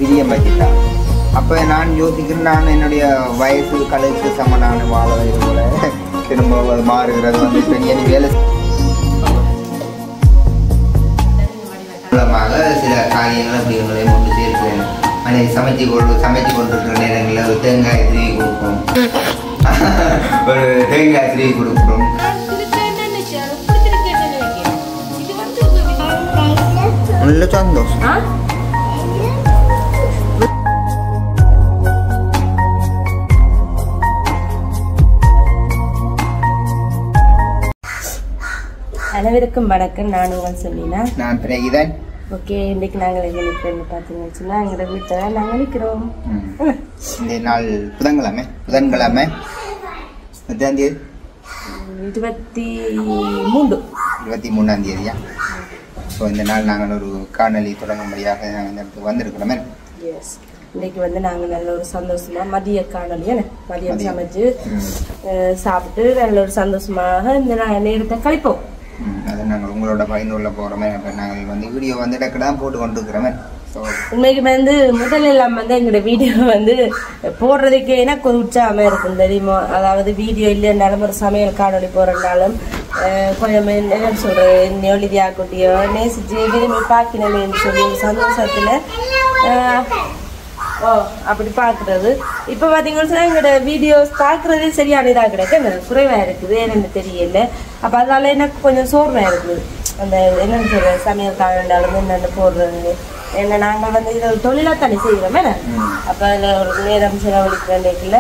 பிரியம் வச்சுட்டான். அப்போ நான் யோசிக்கிறேன், நான் என்னுடைய வயசு கழுத்து சமனான வாழ்வது போல திரும்ப மாறுகிறது வந்து பெரிய வேலை மூலமாக சில காரியங்கள் அப்படிங்களையும் கொண்டு சேர்க்கிறேன். மனைவி சமைச்சு கொண்டிருக்கிற நேரங்களில் ஒரு தேங்காய் திருவி கொடுப்போம், ஒரு தேங்காய் திருவி கொடுக்குறோம். நல்ல சந்தோஷம். அனைவருக்கும் வணக்கம். நான் உங்கள் சொன்னீங்கன்னா நான் பிரகிதன். ஓகே, இன்னைக்கு நாங்கள் எங்கே நிற்கிறோம்னு பார்த்தீங்கன்னு சொன்னால் எங்களோட வீட்டில் நாங்கள் நிற்கிறோம். இந்த நாள் புதன்கிழமை 23ஆம் தேதியா? ஸோ இந்த நாள் நாங்கள் ஒரு காணொலி தொடங்கும்படியாக நாங்கள் இந்த இடத்துக்கு வந்திருக்கிறோமே. எஸ், இன்னைக்கு வந்து நாங்கள் நல்ல ஒரு சந்தோஷமாக மதிய காணொலி மதியம் சமைச்சு சாப்பிட்டு நல்ல ஒரு சந்தோஷமாக இந்த நேரத்தை கழிப்போம். அதை நாங்கள் உங்களோட பகிர்ந்து கொள்ள போகிறோமே. அப்போ நாங்கள் வந்து வீடியோ வந்து இடக்கு தான் போட்டு கொண்டு இருக்கிறோமே. ஸோ உண்மைக்கு வந்து முதல்ல எல்லாம் வந்து எங்களோட வீடியோ வந்து போடுறதுக்கே எனக்கு ஒரு உற்சாகமாக இருக்கும் தெரியுமா. அதாவது வீடியோ இல்லைன்னாலும் ஒரு சமையல் காணொலி போகிறனாலும் கொஞ்சம் என்ன சொல்கிறேன், நெளிதியா குட்டியோ நேசிச்சு விரும்பி பார்க்கணுமேன்னு சொல்லி சந்தோஷத்தில் அப்படி பார்க்குறது. இப்போ பார்த்தீங்கன்னு சொன்னால் எங்களோட வீடியோஸ் பார்க்குறதே சரியான இதாக கிடையாது, குறைவாக இருக்குது, என்னென்னு தெரியல. அப்போ அதனால எனக்கு கொஞ்சம் சோர்வாக இருக்குது. அந்த என்னென்னு சொல்கிற சமையல் காணொலியாலும் என்னென்ன போடுறது என்ன நாங்கள் வந்து இதை தொழிலாக தனி செய்கிறோமே. அப்போ அதில் ஒரு நேரம் செலவழிக்கிறதுல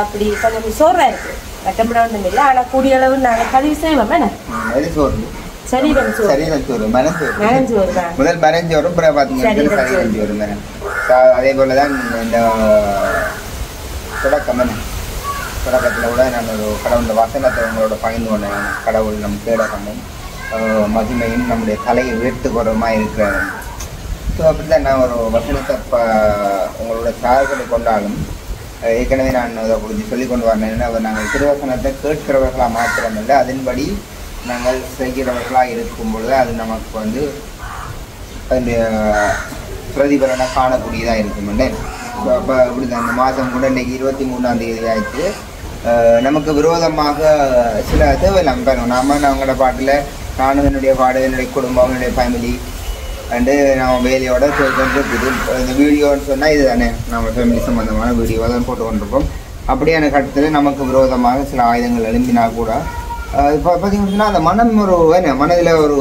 அப்படி கொஞ்சம் சோர்வாக இருக்குது. கட்டப்பட ஒன்றும் இல்லை, ஆனால் கூடிய அளவு நாங்கள் பதிவு செய்வோமே. சரீரம் சோறு, மனஞ்சோறு தான் முதல் மனஞ்சோறும், அப்புறம் பார்த்தீங்கன்னா சரீரம். அதே போல தான் இந்த தொடக்கத்தில் கூட நான் ஒரு கடவுளோட வசனத்தை உங்களோட பகிர்ந்து கொண்டேன். கடவுள் நம் கேடகமும் மகிமையும் நம்முடைய தலையை உயர்த்துகிறோமாக இருக்கிறார். ஸோ அப்படி தான் நான் ஒரு வசனத்தை உங்களோட சார்களை கொண்டாலும் ஏற்கனவே நான் அதை குறித்து சொல்லிக் கொண்டு வரேன். நாங்கள் திருவசனத்தை கேட்கிறவர்களாக மாத்திரமில்லை, அதன்படி நாங்கள் செய்கிறவர்களாக இருக்கும் பொழுது அது நமக்கு வந்து அந்த பிரதிபலனை காணக்கூடியதாக இருக்குமெண்டே. ஸோ அப்போ இப்படி தான் இந்த மாதம் கூட இன்றைக்கி 23ஆம் தேதி ஆயிடுச்சு. நமக்கு விரோதமாக சில தேவையில்லாம் பாருங்க. நாங்களோட பாட்டில் நானும் என்னுடைய பாடு, என்னுடைய குடும்பம், என்னுடைய ஃபேமிலி அண்டு நம்ம வேலையோட இருக்குது. இந்த வீடியோன்னு சொன்னால் இது தானே நம்ம ஃபேமிலி சம்மந்தமான வீடியோ தான் போட்டு கொண்டிருப்போம். அப்படியான கட்டத்தில் நமக்கு விரோதமாக சில ஆயுதங்கள் எழும்பினா கூட இப்போ பார்த்தீங்கன்னா அந்த மனம் ஒரு மனதில் ஒரு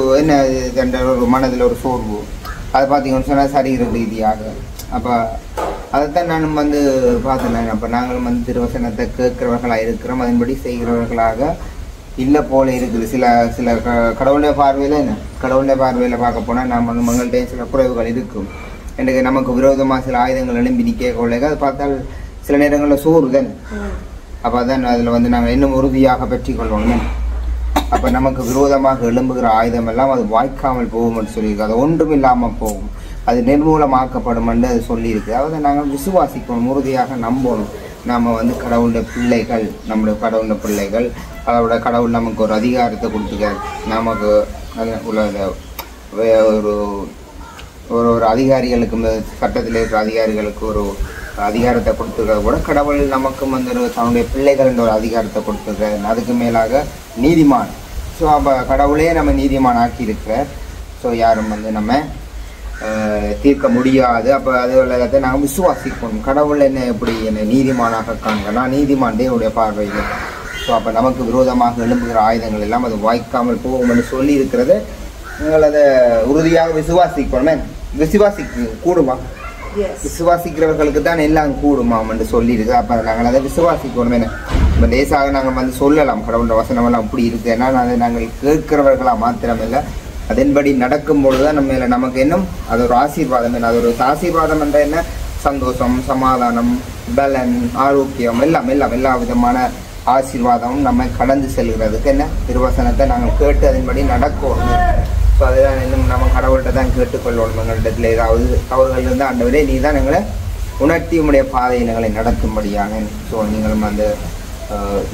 ஒரு மனதில் ஒரு சோர்வு, அதை பார்த்தீங்கன்னு சொன்னால் சரீர ரீதியாக. அப்போ அதைத்தான் நானும் வந்து பார்த்தேன். அப்போ நாங்களும் வந்து திருவசனத்தை கேட்கிறவர்களாக இருக்கிறோம், அதன்படி செய்கிறவர்களாக இல்லை போல இருக்குது. சில கடவுளுடைய பார்வையில் பார்க்க போனால் நம்ம வந்து மங்கள்கிட்ட சில குறைவுகள் இருக்கும். எனக்கு நமக்கு விரோதமாக சில ஆயுதங்கள் எழும்பி நிற்க கொள்ளைங்க. அதை பார்த்தால் சில நேரங்களில் சோறு தானே. அப்போ அதான் அதில் வந்து நாங்கள் இன்னும் உறுதியாக பெற்றி கொள்ளணும். அப்போ நமக்கு விரோதமாக எழும்புகிற ஆயுதம் எல்லாம் அது வாய்க்காமல் போகும்னு சொல்லியிருக்கு. அது ஒன்றும் இல்லாமல் போகும், அது நிர்மூலமாக்கப்படும் என்று அது சொல்லியிருக்கு. அதாவது நாங்கள் விசுவாசிக்கணும், உறுதியாக நம்பணும். நாம் வந்து கடவுளுடைய பிள்ளைகள், நம்முடைய கடவுளுடைய பிள்ளைகள். அதோட கடவுள் நமக்கு ஒரு அதிகாரத்தை கொடுத்துக்க, நமக்கு உள்ள ஒரு அதிகாரிகளுக்கு, சட்டத்தில் இருக்கிற அதிகாரிகளுக்கு ஒரு அதிகாரத்தை கொடுத்துருக்க கூட கடவுள் நமக்கும் வந்து தன்னுடைய பிள்ளைகள் என்ற ஒரு அதிகாரத்தை கொடுத்துருக்காரு. அதுக்கு மேலாக நீதிமான். ஸோ அப்போ கடவுளே நம்ம நீதிமான் ஆக்கி இருக்கிறார். ஸோ யாரும் வந்து நம்ம தீர்க்க முடியாது. அப்போ அது உலகத்தை நாங்கள் விசுவாசிக்கணும். கடவுள் என்ன எப்படி என்னை நீதிமானாக காண்க, நான் நீதிமான் தேவனுடைய பார்வையில். ஸோ அப்போ நமக்கு விரோதமாக எழும்புகிற ஆயுதங்கள் எல்லாம் அது வாய்க்காமல் போகும்னு சொல்லி இருக்கிறத நீங்கள் அதை உறுதியாக விசுவாசிக்கணுமே. கூடுமா? விசுவாசிக்கிறவர்களுக்கு தான் எல்லாம் கூடுமாம் என்று சொல்லியிருக்கு. அப்போ நாங்கள் அதை விசுவாசிக்கணுமே. இப்போ லேசாக நாங்கள் வந்து சொல்லலாம் கடவுளோட வசனமெல்லாம் அப்படி இருக்குது. ஏன்னா அதை நாங்கள் கேட்கிறவர்களாக மாத்திரமில்லை, அதன்படி நடக்கும் பொழுது தான் நம்ம நமக்கு இன்னும் அது ஒரு ஆசீர்வாதம். அது ஒரு ஆசீர்வாதம் என்ற என்ன, சந்தோஷம், சமாதானம், பலன், ஆரோக்கியம், எல்லா விதமான ஆசீர்வாதமும் நம்ம கடந்து செல்கிறதுக்கு என்ன திருவசனத்தை நாங்கள் கேட்டு அதன்படி நடக்கணும். ஸோ அதுதான் இன்னும் நம்ம கடவுள்கிட்ட தான் கேட்டுக்கொள்ளணும். எங்களிடத்தில் ஏதாவது தவறுகள் இருந்தால் ஆண்டவரே நீ தான் எங்களை உணர்த்தி உடைய பாதையை எங்களை நடத்தும்படியான. ஸோ நீங்களும் அந்த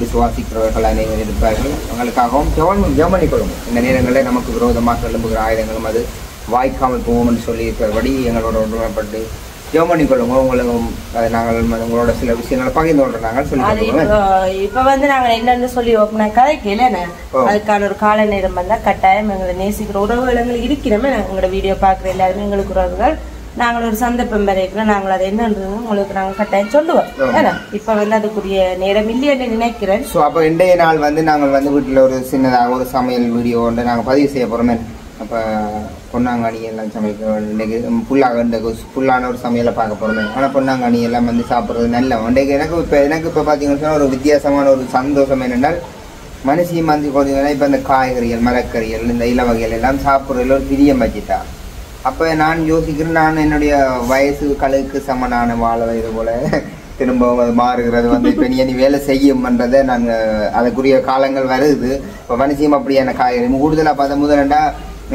விசுவாசிக்கிறவர்கள் அனைவரும் இருப்பார்கள். அவங்களுக்காகவும் ஜெபம் கொள்ளும். இந்த நேரங்களில் நமக்கு விரோதமாக எழும்புகிற ஆயுதங்களும் அது வாய்க்காமல் போகும் என்று சொல்லி இருக்கிறபடி எங்களோட ஒன்றுமைப்பட்டு ஜெபம் பண்ணிக்கொள்ளுங்க. உங்களும் நாங்கள் உங்களோட சில விஷயங்களை பகிர்ந்து கொள்றாங்க சொல்லி இப்ப வந்து நாங்க என்னன்னு சொல்லி கதை கேளேன்னு அதுக்கான ஒரு கால நேரம் வந்தா கட்டாயம் எங்களை நேசிக்கிற உறவுகள் எங்களுக்கு இருக்கிறோமே எங்களோட வீடியோ பாக்குற எல்லாருமே எங்களுக்கு உறவுகள் நாங்கள் ஒரு சந்தர்ப்பம் வரைக்கும் நாங்கள் அதை என்னன்றது உங்களுக்கு நாங்கள் கட்டாயம் சொல்லுவோம். ஏன்னா இப்ப வந்து அதுக்குரிய நேரம் இல்லைன்னு நினைக்கிறேன். ஸோ அப்போ இன்றைய நாள் வந்து நாங்கள் வந்து வீட்டில் ஒரு சின்னதாக ஒரு சமையல் வீடியோ வந்து நாங்கள் பதிவு செய்ய போகிறோமே. அப்போ பொன்னாங்கண்ணி எல்லாம் சமைக்க இன்றைக்கு ஃபுல்லான ஒரு சமையலை பார்க்க போகிறோமே. ஆனால் பொன்னாங்கண்ணி எல்லாம் வந்து சாப்பிட்றது நல்ல இன்றைக்கு எனக்கு இப்போ பார்த்தீங்கன்னு சொன்னால் ஒரு வித்தியாசமான ஒரு சந்தோஷம் என்னென்றால் மனுஷியும் வந்து கொஞ்சம் இப்போ இந்த காய்கறிகள் மரக்கறிகள் இந்த இல வகைகள் எல்லாம் சாப்பிட்றதுல ஒரு பிரியம் வச்சுட்டா. அப்போ நான் யோசிக்கிறேன், நான் என்னுடைய வயசு கழுக்கு சமனான வாழ வயது போல திரும்பவும் அது மாறுகிறது வந்து இப்போ நீ வேலை செய்யும்ன்றதை நாங்கள் அதுக்குரிய காலங்கள் வருது. இப்போ மனுஷியும் அப்படியான காய்கறி கூடுதலாக பார்த்தா முதலண்டா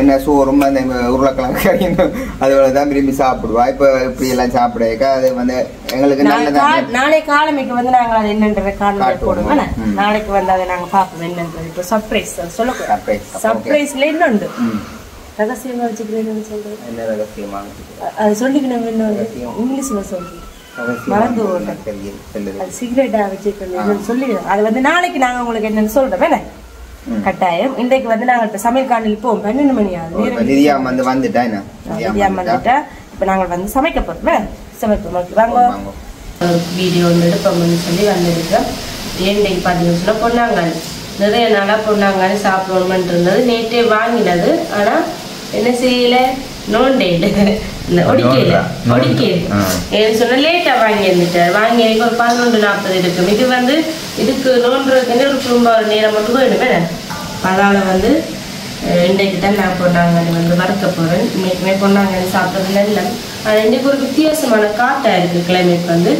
என்ன சோறும் அந்த உருளைக்கிழங்கு கறியும் அதுபோல தான் விரும்பி சாப்பிடுவா. இப்போ இப்படி எல்லாம் சாப்பிடுக்க அது வந்து எங்களுக்கு நல்லதான். நாளை காலமைக்கு வந்து நாங்கள் அது என்னன்றதை காலம் போடுவோம். நாளைக்கு வந்து அதை நாங்கள் பார்ப்போம் என்னன்றது. இப்போ சர்ப்ரைஸ் சொல்லக்கூடாது. சர்ப்ரைஸ்ல இன்னொன்று ரகசியமா வச்சுக்கிறேன்னு சொல்றேன். என்ன ரகசியமா அது சொல்லிக்கணும். இங்கிலீஷ்ல சொல்லி மறந்து அது சிகரெட்டா வச்சுக்கிறேன் சொல்லி அது வந்து நாளைக்கு நாங்க உங்களுக்கு என்னன்னு சொல்றோம். வேணா கட்டாயம் இன்றைக்கு வந்து நாங்க சமையல் காணொலி போவோம். 12 மணி ஆகுது. வந்துட்டா இப்ப நாங்க வந்து சமைக்க போறோம். சமைப்போம் வாங்க வீடியோ ஒன்று எடுப்போம்னு சொல்லி வந்திருக்கோம். இன்றைக்கு பார்த்தீங்கன்னு சொன்னா பொன்னாங்கானி நிறைய நாளா பொன்னாங்கானி சாப்பிடணும்னு இருந்தது. நேற்றே வாங்கினது. ஆனா என்ன செய்யல நோண்டேல ஒடிக்கேன்னு சொன்னா லேட்டா வாங்கி இருந்துட்டார். வாங்கி ஒரு 11:40 இருக்கும். இது வந்து இதுக்கு நோண்டுறதுக்குன்னு ஒரு குடும்ப நேரம் மட்டும் வேணுமே. அதனால வந்து இன்றைக்கு தான் நான் பொன்னாங்கண்ணி வந்து வறுக்க போறேன். இன்னைக்குமே பொன்னாங்கண்ணி சாப்பிட்றது இல்லை. ஆனால் இன்னைக்கு ஒரு வித்தியாசமான காட்டா இருக்கு கிளைமேட் வந்து.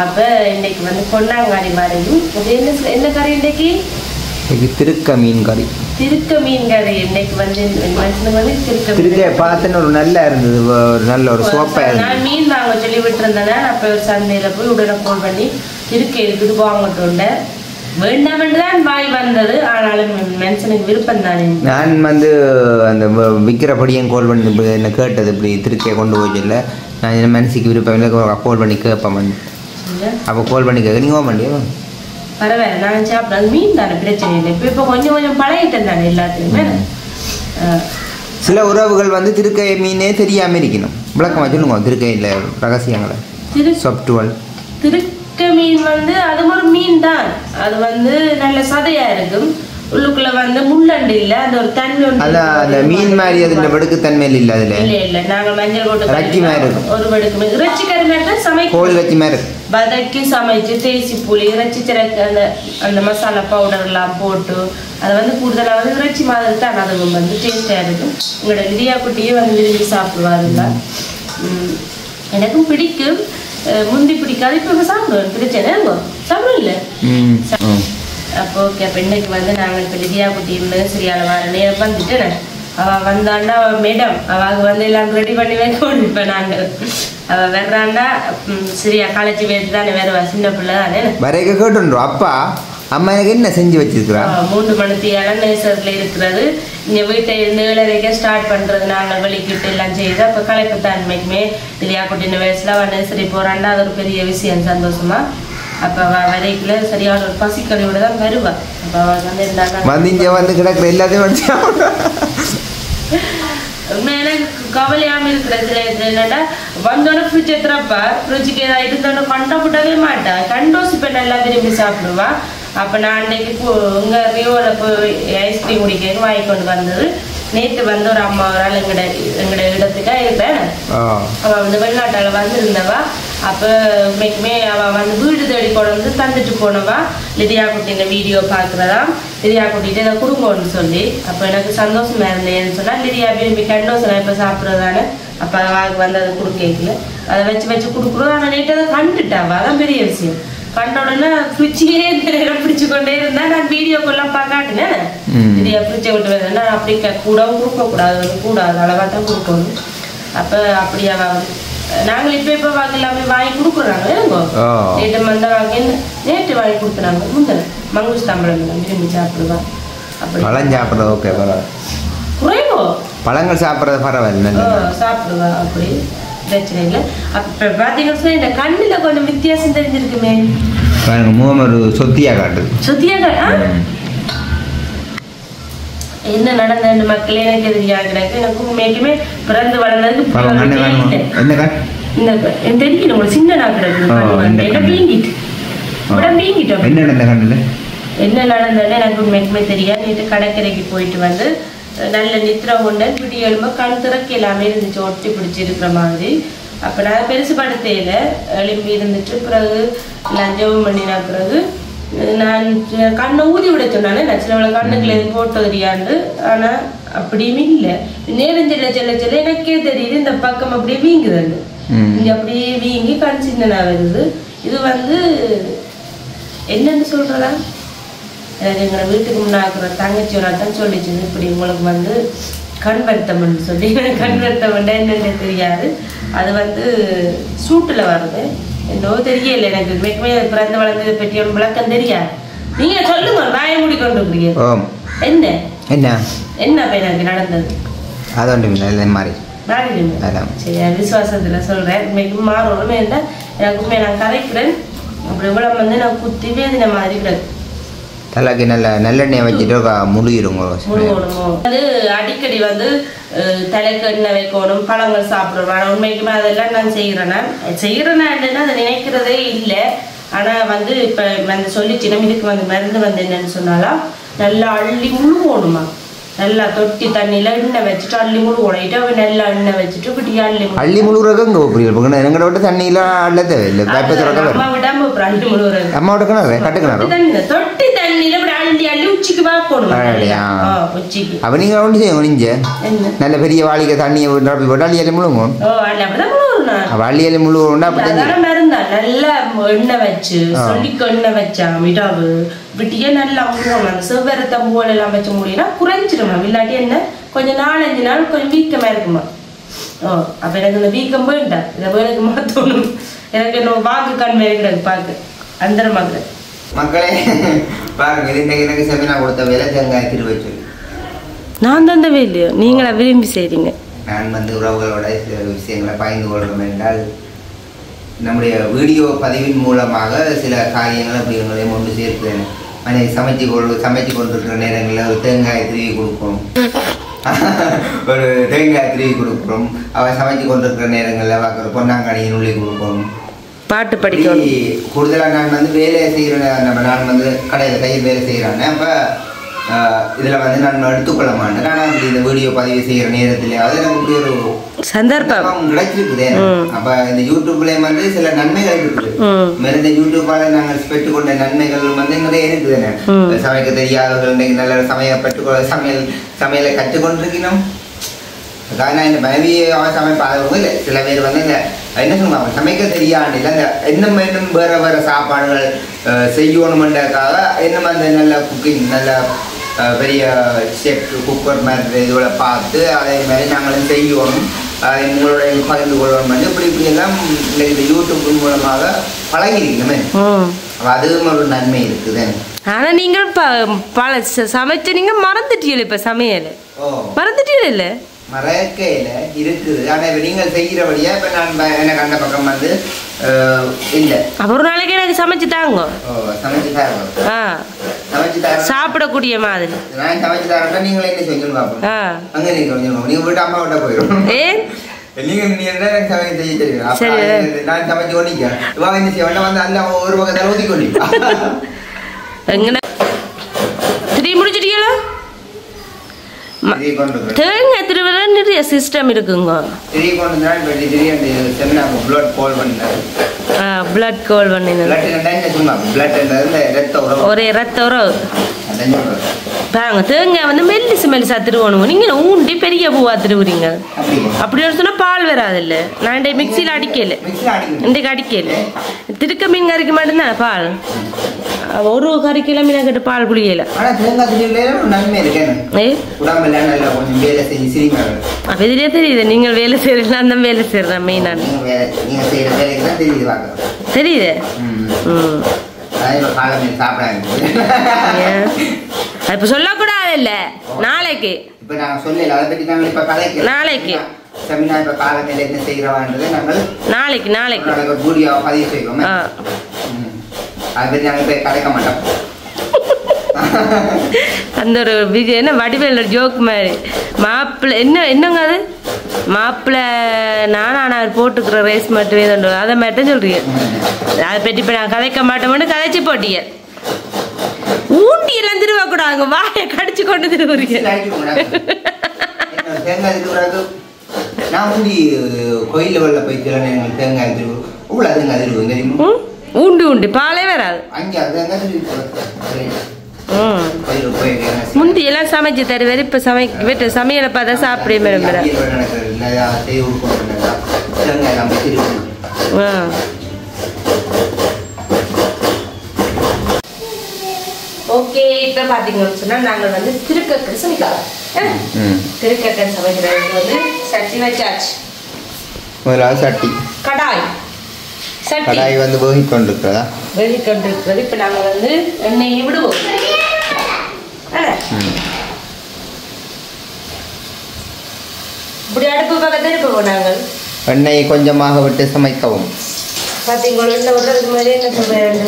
அப்ப இன்னைக்கு வந்து பொன்னாங்கண்ணி வரையும் என்ன கறி இன்னைக்கு திருக்க மீன் கறி. திருக்க மீன் கறி இன்னைக்கு வந்து திருக்க பார்த்தேன்னு ஒரு நல்லா இருந்தது. ஒரு நல்ல ஒரு சோப்பா இருந்தது. நான் மீன் வாங்க சொல்லி விட்டுருந்தேன். அப்ப ஒரு சந்தையில போய் உடனே போன் பண்ணி திருக்க இருக்குது வாங்கட்டோண்ட வேண்டாம் என்றுதான் வாய் வந்தது. ஆனாலும் மனுஷனுக்கு விருப்பம் தானே. நான் வந்து அந்த விற்கிறபடியும் கோல் பண்ணி என்ன கேட்டது இப்படி திருக்கையை கொண்டு போயிடல. நான் என் மனசுக்கு விருப்பம் இல்லை கோல் பண்ணி கேட்பேன். அப்போ கோல் பண்ணி கேட்க நீங்கள் பண்ணியோ பரவாயில்ல நான் சாப்பிடாது மீன் தானே பிரச்சனை இல்லை. இப்போ கொஞ்சம் கொஞ்சம் பழகிட்டேன் தானே எல்லாத்துக்குமே. சில உறவுகள் வந்து திருக்கை மீனே தெரியாம இருக்கணும். விளக்கமா சொல்லுங்க திருக்கையில் ரகசியங்களை. திருக்க மீன் வந்து அது ஒரு மீன் தான். அது வந்து நல்ல சதையா இருக்கும். உள்ளுக்குள்ள வந்து முள்ளண்டு இல்ல. அந்த ஒரு தன்மை அந்த மீன் மாதிரி அது வெடுக்கு தன்மையில் இல்ல. அதுல இல்ல நாங்க மஞ்சள் போட்டு ரச்சி மாதிரி இருக்கும். ஒரு வெடுக்கு இறைச்சி கறி மாதிரி சமைக்க கோழி ரச்சி மாதிரி வதக்கி சமைச்சு தேசி புளி இறைச்சி சிறக்கு அந்த மசாலா பவுடர் எல்லாம் போட்டு அதை வந்து கூடுதலா வந்து இறைச்சி மாதிரி தான் அது வந்து டேஸ்டா இருக்கும். உங்களோட லிரியா குட்டியே வந்து விரும்பி சாப்பிடுவாருங்க. எனக்கும் பிடிக்கும். முந்தி பிடிக்காது. இப்ப சாப்பிடுவேன். பிரச்சனை சாப்பிடும் இல்ல. அப்போ ஓகே. அப்போ இன்னைக்கு வந்து நாங்கள் இப்போ லிதியா குட்டின்னு சரியான வார நேரம் வந்துட்டு அவள் வந்தாண்டா மேடம் அவளுக்கு வந்து எல்லாம் ரெடி பண்ணி வைக்கணும். இப்போ நாங்கள் அவள் வர்றாண்டா சரியா காலேஜ் வேறு தானே வருவா. சின்ன பிள்ளை தானே வரைக்க கேட்டுன்றோம். அப்பா அம்மா எனக்கு என்ன செஞ்சு வச்சிருக்கிறா. 3 மணிக்கு நேசரில் இருக்கிறது. இங்கே வீட்டை 7:30 ஸ்டார்ட் பண்ணுறது. நாங்கள் வெளிக்கிட்டு எல்லாம் செய்யுது. அப்போ கலைப்பு தன்மைக்குமே லிதியா குட்டின்னு வயசுல அவள் நேசரி போகிறாண்டா அது ஒரு பெரிய விஷயம் சந்தோஷமா. அப்போ வரைக்குள்ள சரியான ஒரு பசிக்கறியோட தான் வருவா. அப்போ அவள் வந்து இருந்தாங்க வந்து கிடக்குற எல்லாத்தையும் எனக்கு கவலையாம இருக்கிற சில என்னன்னா வந்தோடனே ஃப்ரிட்ஜ் எத்துறப்பா ஃப்ரிட்ஜுக்கு ஏதாவது இருந்தோட கண்டப்படவே மாட்டா. கண்டோசி இப்போ நல்லா விரும்பி சாப்பிடுவா. அப்போ நான் அன்னைக்கு இங்கே ரியோவில் போய் ஐஸ்கிரீம் குடிக்க வாங்கி கொண்டு வந்தது. நேற்று வந்து ஒரு அம்மா ஒரு ஆள் எங்கட இடத்துக்கா இருப்பேன். அவள் வந்து வெளிநாட்டால் வந்திருந்தவா. அப்போ இன்னைக்குமே அவள் வந்து வீடு தேடி கொண்டு வந்து தந்துட்டு போனவா. லிதியா குட்டிங்க வீடியோ பார்க்குறதா. லிதியா குட்டிட்டு இதை கொடுங்கன்னு சொல்லி அப்போ எனக்கு சந்தோஷமா இருந்தேன்னு சொன்னால் லிதியா விரும்பி கண்டோசனா இப்போ சாப்பிட்றதானே. அப்போ அவளுக்கு வந்து அதை கொடுக்கல. அதை வச்சு கொடுக்குறோம். ஆனால் நேற்று அதை கண்டுட்டாவா. அதான் பெரிய விஷயம். கண்ட உடனே ஃப்ரிட்ஜிலே நேரம் பிடிச்சு கொண்டே இருந்தா நான் வீடியோக்கெல்லாம் பார்க்காட்டினேன். லிதியா ஃப்ரிட்ஜை விட்டு வேணுன்னா அப்படி கூடவும் கொடுக்கக்கூடாது. வந்து கூடாது அளவாக தான் கொடுக்கணும். அப்போ அப்படி அவள் நாங்கள் இப்போ வாங்க எல்லாமே வாங்கி கொடுக்குறாங்க. நேற்று மந்த வாங்கி நேற்று வாங்கி கொடுக்குறாங்க. முந்தன மங்குஸ் தாம்பழம் விரும்பி சாப்பிடுவா. அப்படி பழம் சாப்பிட்றது ஓகே பரவாயில்ல. குறைவோ பழங்கள் சாப்பிட்றது பரவாயில்ல சாப்பிடுவா. அப்படி பிரச்சனை இல்லை. அப்ப பாத்தீங்கன்னா இந்த கண்ணுல கொஞ்சம் வித்தியாசம் தெரிஞ்சிருக்குமே. பாருங்க முகம் ஒரு சொத்தியா காட்டுது. என்ன நடந்த மக்களே எனக்கு தெரியாது. எனக்கு உண்மைக்குமே பிறந்து வளர்ந்ததுக்கு தெரியும். உங்களுக்கு சின்ன என்ன நடந்ததுன்னு எனக்கு உண்மைக்குமே தெரியாது. நேற்று கடற்கரைக்கு போயிட்டு வந்து நல்ல நித்திர கொண்டு பிடி எழும்ப கண் திறக்க எல்லாமே இருந்துச்சு, ஒட்டி பிடிச்சி இருக்கிற மாதிரி. அப்போ நான் பெருசு படுத்தையில் எழும்பி இருந்துட்டு பிறகு லஞ்சம் பண்ணின பிறகு நான் கண்ணை ஊதி விட சொன்னானே. நான் சில கண்ணுக்குள்ள எதுவும் போட்டு தெரியாண்டு. ஆனால் அப்படியுமே இல்லை. நேரம் செல்ல செல்ல செல்ல எனக்கே தெரியுது இந்த பக்கம் அப்படியே வீங்குது. இங்கே அப்படியே வீங்கி கண் சின்னனா வருது. இது வந்து என்னன்னு சொல்றதா, எனக்கு எங்களை வீட்டுக்கு முன்னாக்குற தங்கச்சியோட தான் சொல்லிச்சு, இப்படி உங்களுக்கு வந்து கண் வருத்தம்னு சொல்லி. கண் வருத்தம் என்னன்னு தெரியாது. அது வந்து சூட்டில் வருது என்னோ தெரியல. எனக்கு மிகமே பிறந்த வளர்ந்ததை பற்றி ஒரு விளக்கம் தெரியாது. நீங்க சொல்லுங்க, வாய மூடி கொண்டு இருக்கிறீங்க. என்ன என்ன என்ன எனக்கு நடந்தது? அது ஒன்று மாறி சரி, விசுவாசத்துல சொல்றேன். உண்மைக்கு மாறணும் என்ன எனக்கு உண்மையை நான் கரைக்கிறேன். அப்படி இவ்வளவு வந்து நான் குத்தி வேதின மாதிரி கிடக்கு. தலைக்கு நல்லெண்ணெய் வச்சுட்டு முழுகிடுங்க. அது அடிக்கடி வந்து தலைக்கு எண்ணெய் வைக்கணும், பழங்கள் சாப்பிடணும். ஆனால் உண்மைக்குமே அதெல்லாம் நான் செய்கிறேன்னா அதை நினைக்கிறதே இல்லை. ஆனால் வந்து இப்போ வந்து சொல்லிச்சு நம்ம இதுக்கு வந்து மருந்து வந்து என்னன்னு சொன்னாலும் நல்லா அள்ளி முழுகணுமா. நல்லா தொட்டி தண்ணியில எண்ணெய் வச்சுட்டு அள்ளி முழுகணும். அவ நல்லா எண்ணெய் வச்சுட்டு இப்படி அள்ளி முழுகிறதுங்க எங்கட விட்டு தண்ணியில அள்ள தேவையில்லை. அம்மா விடாம அள்ளி முழுகிறது. அம்மா விட்டு தொட்டி தண்ணியில இப்படி அள்ளி அள்ளி உச்சிக்கு பார்க்கணும். உச்சிக்கு அப்ப நீங்க ஒன்று செய்யுங்க. நல்ல பெரிய வாளிக்க தண்ணியை போட்டு அள்ளி அள்ளி முழுங்கும். அள்ளி அள்ளி முழுகணும்னா நல்லா எண்ணெய் வச்சு சொல்லிக்கு எண்ணெய் வச்சா மிடாவு விட்டியே நல்லா முழுகணும். அந்த செவ்வர தம்புகள் எல்லாம் வச்சு முடியும்னா குறைஞ்சிடும். இல்லாட்டி என்ன கொஞ்சம் 4-5 நாள் கொஞ்சம் வீக்கமா இருக்குமா. அப்ப எனக்கு இந்த வீக்கம் போயிட்டா இதை எனக்கு மாத்தணும். எனக்கு இன்னும் வாக்கு கண் வேறு பார்க்க அந்த மாதிரி மக்களே பாருங்க. எனக்கு செமினா கொடுத்த வேலை தேங்காய் திருவை சொல்லி நான் தந்தவே இல்லையோ, நீங்களா விரும்பி செய்றீங்க. நான் வந்து உறவுகளோட சில விஷயங்களை பகிர்ந்து கொள்கிறோம் என்றால் நம்முடைய வீடியோ பதிவின் மூலமாக சில காரியங்களை அப்படிங்களையும் ஒன்று சேர்க்கிறேன். சமைச்சு கொண்டிருக்கிற நேரங்களில் ஒரு தேங்காய் திருவி கொடுக்கணும். ஒரு தேங்காய் திருவி கொடுக்குறோம். அவன் சமைச்சு கொண்டிருக்கிற நேரங்களில் பார்க்குற பொன்னாங்கண்ணியின் உள்ளே கொடுக்கணும். பாட்டு படிக்கணும். கூடுதலாக நான் வந்து வேலை செய்கிறேன். நான் வந்து கடையில் தையல் வேலை செய்கிறேன். அப்போ இதில் வந்து நான் எடுத்துக்கொள்ள மாட்டேன். ஆனால் அப்படி இந்த வீடியோ பதிவு செய்கிற நேரத்திலேயாவது எனக்கு இப்படி ஒரு சந்தர்ப்பம் கிடைச்சிருக்குது. அப்போ இந்த யூடியூப்லேயும் வந்து சில நன்மைகள் இருக்குது. இந்த யூடியூப்பால் நாங்கள் பெற்றுக்கொண்ட நன்மைகள் வந்து நிறைய இருக்குது. சமைக்க தெரியாதவர்கள் இன்றைக்கு நல்ல சமையலை கற்றுக்கொண்டிருக்கணும். நான் இந்த மனைவியை சமைப்பாதவங்க இல்லை. சில பேர் வந்து இந்த என்ன சொல்லுவாங்க, சமைக்க தெரியாது இல்லை, இந்த இன்னும் இன்னும் வேறு வேறு சாப்பாடுகள் செய்யணுமென்றதுக்காக இன்னும் அந்த நல்ல குக்கிங் நல்ல பெரிய ஷெஃப் குக்கர் மாதிரி இதோட பார்த்து அதே மாதிரி நாங்களும் செய்யணும், அதை உங்களோட பகிர்ந்து கொள்ளணும் வந்து இப்படி எல்லாம் இந்த யூடியூப் மூலமாக பழகிருக்கணுமே. அதுவும் ஒரு நன்மை இருக்குது. ஆனா நீங்கள் பல சமைச்சு நீங்க மறந்துட்டீங்க. இப்ப சமையல் மறந்துட்டீங்க இல்ல? மறக்கையில இருக்குது. ஆனா இப்ப நீங்கள் செய்கிறபடியா இப்ப நான் எனக்கு அந்த பக்கம் வந்து இல்ல. அப்ப ஒரு நாளைக்கு எனக்கு சமைச்சு தாங்க. சமைச்சு தாங்க. சமைச்சு தாங்க சாப்பிடக்கூடிய மாதிரி. நான் சமைச்சு தாரேன். நீங்களே என்ன செஞ்சு பாப்போம். அங்க நீங்க கொஞ்சம் நீங்க போயிட்டு அம்மா விட்டா போயிடும். நீங்க எனக்கு சமைக்க செய்ய தெரியும். நான் சமைச்சு கொண்டிக்க இவங்க என்ன செய்ய வந்து அல்ல ஒரு பக்கத்தால ஊதி கொண்டு எங்க திரி முடிச்சிட்டீங்களா? தேங்காய் திருவிழா நிறைய சிஸ்டம் இருக்குங்க. பிளட் கோல் பண்ணினது ஒரே ரத்த உறவு பாருங்க. தேங்காய் வந்து மெல்லிசா திருவணுங்க. நீங்க ஊண்டி பெரிய பூவா திருவுறீங்க. அப்படின்னு சொன்னா பால் வராது இல்ல. நான் மிக்சியில அடிக்கல, இன்றைக்கு அடிக்கல. திருக்க மீன் கறிக்கு மட்டும்தான் பால். ஒரு கறிக்கெல்லாம் மீன் கட்டு பால் குடிக்கல. அப்ப இதுலயே தெரியுது நீங்கள் வேலை செய்யறீங்களா? அந்த வேலை செய்யறேன் மெயினான தெரியுது. இப்ப சொல்லக்கூடாது இல்ல. நாளைக்கு நாளைக்கு செமினா இப்போ காலநிலை என்ன செய்கிறவான்றது நாங்கள் நாளைக்கு ஒரு வீடியோ பதிவு செய்வோம். அதை பற்றி நாங்கள் போய் கலைக்க மாட்டோம். அந்த ஒரு விஜய் என்ன வடிவேல் ஜோக் மாதிரி மாப்பிள்ளை என்னங்க அது மாப்பிள்ளை நானும் போட்டுக்கிற ரேஸ் மட்டும் ஏதோ அதை மட்டும் சொல்றீங்க. அதை பற்றி இப்போ நான் கதைக்க மாட்டோம்னு கதைச்சு போட்டீங்க. ஊண்டி எல்லாம் திருவா கூட அங்கே வாயை கடிச்சு கொண்டு திருவுறீங்க. நான் ஊண்டி கோயில் லெவலில் போய் எங்களுக்கு தேங்காய் திருவு இவ்வளோ தேங்காய் திருவு தெரியுமா? உண்டு பாலே வராது. அங்கே முந்தி எல்லாம் சமைச்சு தருவாரு. இப்ப வீட்டு சமையலை பார்த்தா சாப்பிட மேடம். ஓகே, இப்ப பாத்தீங்கன்னு சொன்னா நாங்கள் வந்து திருக்கக்கன் சமைக்கலாம். திருக்கக்கன் சமைக்கிறதுக்கு வந்து சட்டி வச்சாச்சு. சட்டி கடாய் வந்து வேகிக்கொண்டிருக்கிறதா? வேகிக்கொண்டிருக்கிறது. இப்ப நாங்க வந்து எண்ணெயை விடுவோம். இப்படி அடுப்பு பக்கத்தில் இருப்போம். நாங்கள் எண்ணெயை கொஞ்சமாக விட்டு சமைக்கவும். பார்த்தீங்களா எண்ணெய் விடுறதுக்கு மாதிரி என்ன சொல்றேன்?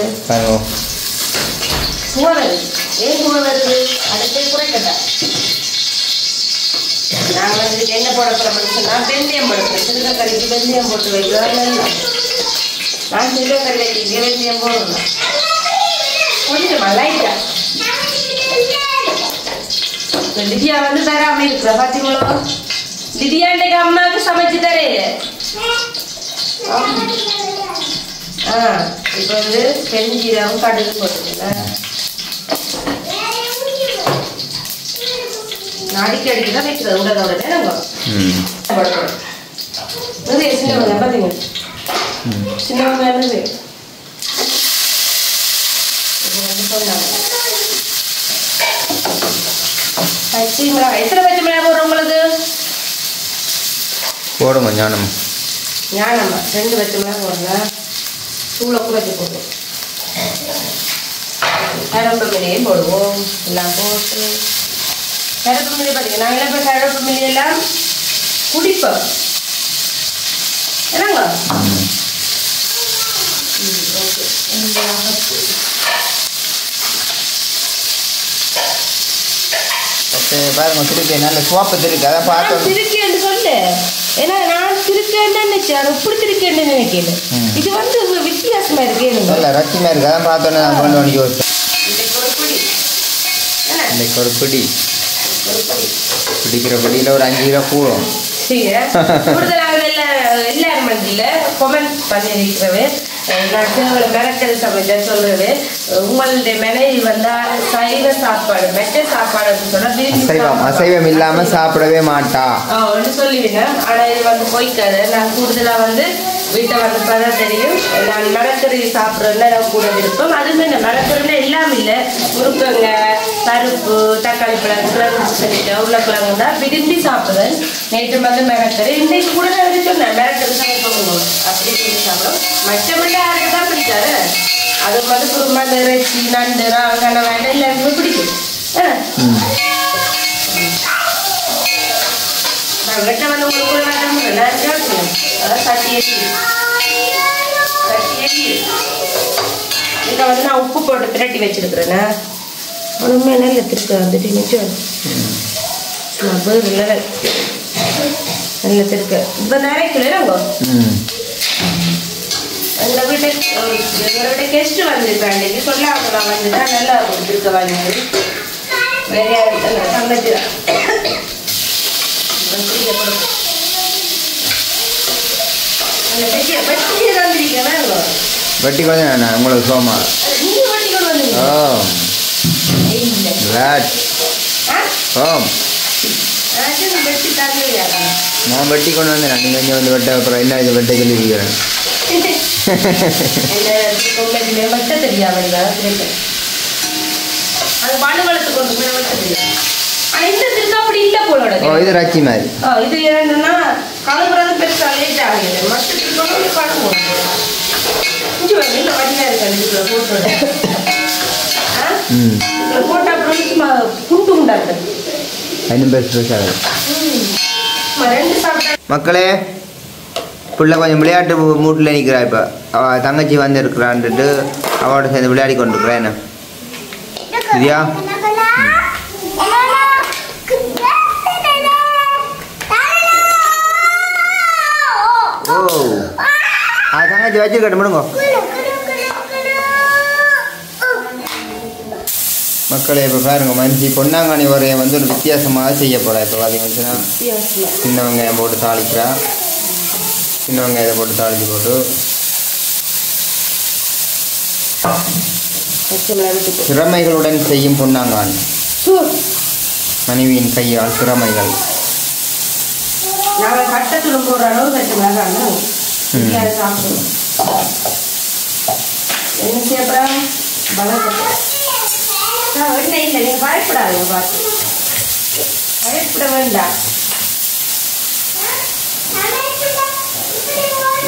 புகை வருது. ஏன் புகை வருது? அடுப்பை குறைக்கட்டா. நாங்கள் வந்து எண்ணெய் போட போகிறோம்னு சொன்னால் வெந்தயம் போடுறோம். சிறுகக்கறிக்கு வெந்தயம் போட்டு வைக்கிறோம். நான் சிறுகக்கறி வைக்க வெந்தயம் போடணும். கொஞ்சமா லைட்டா. லிதியா வந்து தராம இருக்கிற பாத்தீங்களோ? லிதியா இன்னைக்கு அம்மாவுக்கு சமைச்சு தரேன். இப்போ வந்து பெருஞ்சீரகம் கடுகு போட்டுருங்க. அடிக்கடிக்கு தான் வைக்கிறது. உடனோட நாங்கள் சின்ன வெங்காயம் பார்த்தீங்க. சின்ன வெங்காயம் சொன்னாங்க. பச்சை மிளகாய் எத்தனை பச்சை மிளகாய் போடுறோம் உங்களுக்கு? போடுங்க. ஞானம்மா 2 பச்சை மிளகாய் போடுங்க. தூளை குறைச்சி போடுவோம். கருப்பு மில்லையும் போடுவோம். எல்லாம் போட்டு கருப்பு மில்லி பார்த்தீங்கன்னா நாங்கள் இப்போ கருப்பு மில்லி எல்லாம் குடிப்போம். என்னங்க? ஓகே பாருங்க. திருக்கி நல்ல சோப்பு திருக்கு. அதை பார்த்து திருக்கேன்னு சொல்லு. ஏன்னா நான் திருக்கேன்னு நினைச்சேன். இப்படி திருக்கேன்னு நினைக்கல. இது வந்து வித்தியாசமா இருக்கு. இல்லை ரத்தியமா இருக்கு. அதான் பார்த்தோன்னே நான் கொண்டு வந்து யோசிச்சேன். இன்னைக்கு ஒரு பிடி பிடிக்கிற பிடியில் ஒரு 5 கிலோ கூடும். கூடுதலாக எல்லாரும் மத்தியில் கொமெண்ட் பண்ணியிருக்கிறவே நான் சில மெனக்கல் சமைச்ச சொல்றது. உங்களுடைய மனைவி வந்தா சைவ சாப்பாடு மெட்ட சாப்பாடுன்னு சொன்னா அசைவம் இல்லாம சாப்பிடவே மாட்டா சொல்லுவீங்க. ஆனா இது வந்து போய்க்காது. நான் கூடுதலா வந்து வீட்டை வந்தப்பதான் தெரியும். நான் மிளக்கறி சாப்பிட்றதுல நான் கூட விருப்பம். அதுவுமே இந்த மிளக்கறில எல்லாம் இல்லை. முருக்கங்க, பருப்பு, தக்காளி பழம், சொல்லிட்டு உருளைக்கிழங்கு தான் விரும்பி சாப்பிடுவேன். நேற்று வந்து மிளக்கறி இன்னைக்கு கூட நான் சொன்னேன் மிளக்கறி சமைப்போம் அப்படி சொல்லி சாப்பிடும். மற்றபடி யாருக்கு தான் பிடிக்காது. அது வந்து குருமா, இறைச்சி, நண்டு, ராகன வேலை எல்லாருக்குமே பிடிக்கும். வெட்ட வந்து உங்களுக்கு கூட வேண்டாம். அதான் சட்டி இதை வந்து நான் உப்பு போட்டு திரட்டி வச்சிருக்கிறேன்னா ஒன்றுமே நல்ல திருக்க வந்துட்டு நிச்சயம் லெவல் நல்ல திருக்க. இப்போ நிறைய கிலோங்க எங்கள் வீட்டுக்கு எங்களோட கெஸ்ட்டு வந்துருக்காண்டி சொல்ல அவங்க வந்துட்டா நல்லா இருக்கும். திருக்க வாங்கி வேற யாரும் தங்கச்சி தான் வட்டி கொஞ்சம் உங்களுக்கு சோமா நான் வட்டி கொண்டு வந்தேன். நீங்கள் கொஞ்சம் வந்து வெட்ட அப்புறம் என்ன இது வெட்ட சொல்லியிருக்கிறேன். வெட்ட தெரியாம அது பாடுகளுக்கு கொண்டு போய் வெட்ட தெரியும். இது ரச்சி மாதிரி. இது என்னன்னா கலப்புறது பெருசா லேட் ஆகுது. போட்டா அப்புறம் குண்டு உண்டாது. 2 சாப்பிட்டா மக்களே புள்ள கொஞ்சம் விளையாட்டு மூட்டில் நிற்கிறா. இப்போ அவள் தங்கச்சி வந்து இருக்கிறான்ட்டு அவளோட சேர்ந்து விளையாடி கொண்டு இருக்கிறா. என்ன சரியா? ஓ அது தங்கச்சி வச்சுருக்கட்டும் முடுங்க. மக்களே இப்போ பாருங்க மஞ்சி பொன்னாங்கானி வரைய வந்து ஒரு வித்தியாசமாக செய்ய போகிறா. இப்போ பார்த்தீங்கன்னா சின்ன வெங்காயம் போட்டு தாளிக்கிறா. சின்ன வெங்காயத்தை போட்டு தாளித்து போட்டு திறமைகளுடன் செய்யும் பொன்னாங்கானி. மனைவியின் கையால் திறமைகள். பயப்பட வேண்டாம்.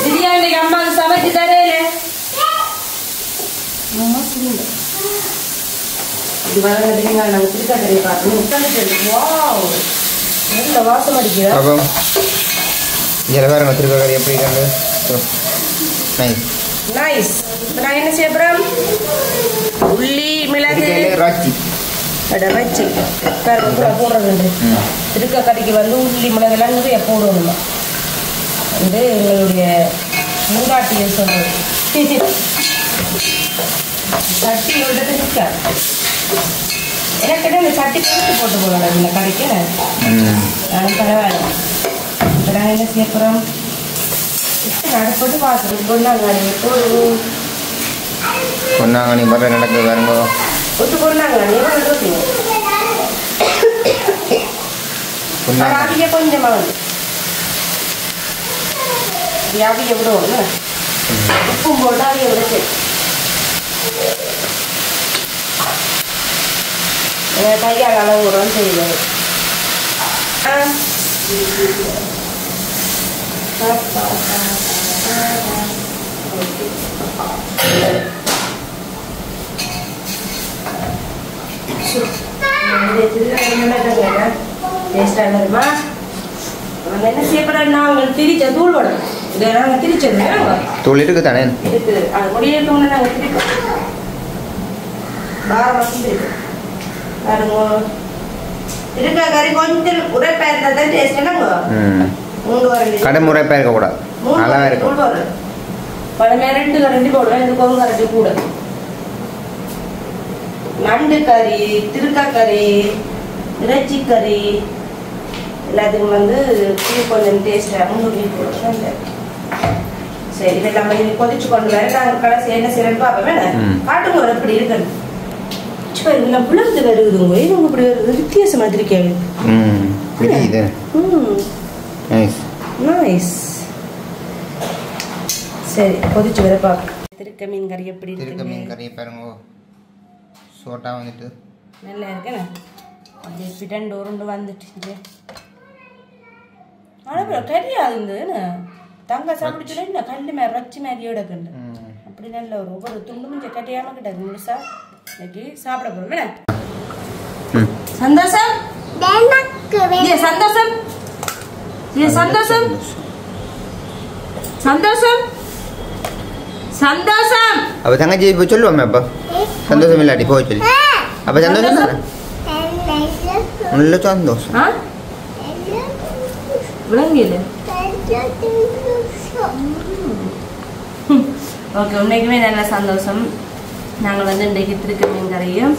பிரியாணி அம்மாவுக்கு சமைச்சு தரேல. இது வரங்க நாங்கள் திருக்காக்கரையை பார்க்கணும். நல்ல வாசம் அடிக்கிறோம். இதில் பாருங்க திருக்காக்கரை எப்படி இருக்காங்க. நைஸ். இப்போ நான் என்ன செய்ய போகிறேன்? உள்ளி மிளகு ராச்சி வச்சு போடுறது. திருக்காக்கரைக்கு வந்து உள்ளி மிளகு எல்லாம் நிறைய போடணும். வந்து எங்களுடைய மூதாட்டியை சொல்றது. சட்டி விடுறது நிற்காது. எனக்கு இந்த சட்டி கொடுத்து போட்டு போகலாம் இல்லை கடைக்கு. நானும் பரவாயில்ல. இப்போ நாங்கள் என்ன செய்ய போகிறோம்? நடப்பட்டு பார்க்குறோம். பொன்னாங்கானி போடுவோம். பொன்னாங்கானி மாதிரி நடக்குது பாருங்க. ஒத்து பொன்னாங்கானி அவிய கொஞ்சமாக வந்து அவிய விடுவோம். உப்பும் போட்டு அவிய விடுச்சு. கையால் அளவு விடுவோம் செய்யுது. என்ன செய்யப்படா உங்களுக்கு திரிச்ச தூள் வரும். இதை நாங்கள் திரிச்சது தூள் இருக்கு தானே இருக்குது. அது முடியட்டோம்னு நாங்கள் திரிப்போம். பாரமாக இருக்கு பாருங்க. இருக்கா கறி கொஞ்சம் உரைப்பா இருந்தால் தான் டேஸ்ட் என்னங்க. கடை முறைப்பா இருக்கக்கூடாது. நல்லா இருக்கும். பழமே 2 கரண்டி போடுவேன். இது கொஞ்சம் கரண்டி கூட. நண்டு கறி, திருக்காக்கறி, இறைச்சி கறி எல்லாத்துக்கும் வந்து கொஞ்சம் டேஸ்டாக முன்னூற்றி போடுறோம். சரி இதெல்லாம் வந்து கொதிச்சு கொண்டு வர நாங்கள் கடைசி என்ன செய்யறேன்னு பார்ப்போம். வேணா காட்டுங்க ஒரு எப்படி இருக்குன்னு. நான் புலந்து வருதுங்க. இது உங்க இப்படி வருது வித்தியாசமா இருக்கேன். நைஸ். சரி கொதிச்சு வர பார்க்க. திருக்க மீன் கறி எப்படி இருக்கு? திருக்க மீன் கறி பாருங்க. சோட்டா வந்துட்டு நல்லா இருக்குண்ணே. அப்படியே பிடண்டு உருண்டு வந்துட்டு. ஆனால் கறியாது இருந்ததுண்ணே. தங்க சாப்பிடுச்சுல இந்த கல் மேலே ரச்சி மாதிரியோட கண்டு அப்படி நல்ல ஒரு துண்டு கொஞ்சம் கட்டியாம கிட்டாது முழுசா. இன்னைக்கு சாப்பிட போறோம். சந்தோஷம் சந்தோஷம் சந்தோஷம் சந்தோஷம் சந்தோஷம். அப்ப தங்கச்சி இப்போ சொல்லுவோமே. அப்போ சந்தோஷம் இல்லாட்டி போய் சொல்லி அப்போ சந்தோஷம் தானே. நல்ல சந்தோஷம் விளங்கியது. ஓகே உண்மைக்குமே நல்ல சந்தோஷம். நாங்கள் வந்து இன்றைக்கு திருக்க மீன் கறியும்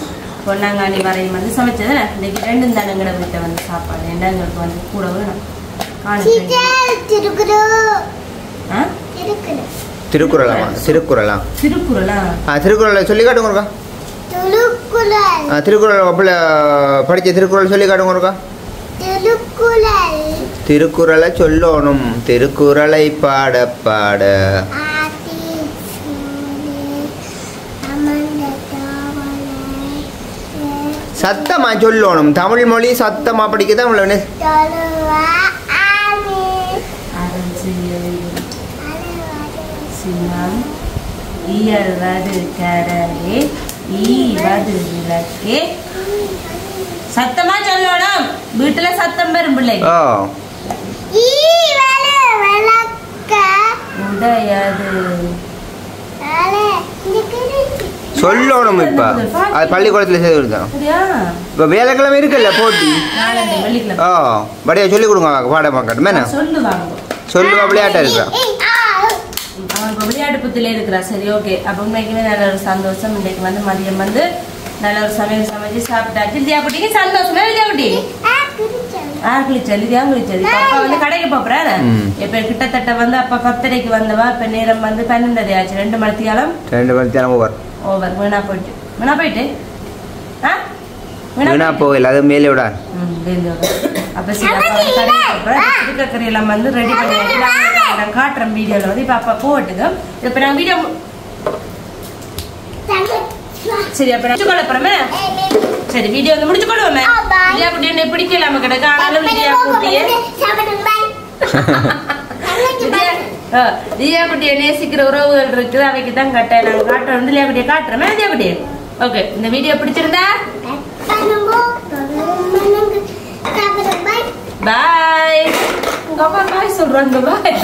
பொன்னாங்கானி வரையும் வந்து சமைச்சது. இன்றைக்கு 2 தானங்கட வீட்டை வந்து சாப்பாடு எங்களுக்கு வந்து கூட வேணும். திருக்குறளா திருக்குறளா திருக்குறளா திருக்குறளை சொல்லி காட்டுங்க. திருக்குறள் படிச்ச திருக்குறள் சொல்லி காட்டுங்க. திருக்குறளை சொல்லணும். திருக்குறளை பாட பாட சத்தமா சொல்லணும். தமிழ் மொழி சத்தமா படிக்கதான் உள்ளவனே. இயல்வது கரலே ஈவது விளக்கே. சத்தமா சொல்லணும். வீட்டுல சத்தம் பெரும் பிள்ளை. உடையாது சொல்லணும். இப்ப அது பள்ளிக்கூடத்துல செய்து கொடுத்தோம். இப்ப வேலைக்கிழமை இருக்குல்ல போட்டி. படியா சொல்லி கொடுங்க பாடம் பார்க்கட்டுமே. சொல்லுவா விளையாட்டா இருக்கிறா. அவன் விளையாட்டு புத்தில இருக்கிறா. சரி ஓகே. அப்ப உண்மைக்குமே நல்ல ஒரு சந்தோஷம். இன்னைக்கு வந்து மதியம் வந்து நல்ல ஒரு சமையல் சமைச்சு சாப்பிட்டாச்சு. இல்லையா குட்டிக்கு சந்தோஷமா? இல்லையா குட்டி கிழிச்சது அப்பா வந்து கடைக்கு போறேன். இப்ப கிட்டத்தட்ட வந்து அப்ப 10:30க்கு வந்தவா. இப்ப நேரம் வந்து 12 ஆச்சு. 2 மணித்தியாலம் ஓவர் வீணா போயிட்டு வீணா போகல. அது மேலே விட அப்ப கறியெல்லாம் வந்து ரெடி பண்ணி நான் காட்டுறேன் வீடியோல வந்து. இப்ப அப்பா போட்டுங்க. இப்ப நான் வீடியோ சரி அப்ப நான் கொள்ளப்புறமே. சரி வீடியோ வந்து முடிச்சு கொள்வோமே. விஜயா குட்டி என்ன பிடிக்கலாம கிடக்கு. ஆனாலும் விஜயா குட்டியை நேசிக்கிற உறவுகள் இருக்குது. அவைக்கு தான் கட்ட நாங்க காட்டுறோம். வந்து விஜயா குட்டியை காட்டுறோமே. விஜயா குட்டி ஓகே. இந்த வீடியோ பிடிச்சிருந்தா பாய். உங்க அம்மா பாய் சொல்றாங்க. பாய்.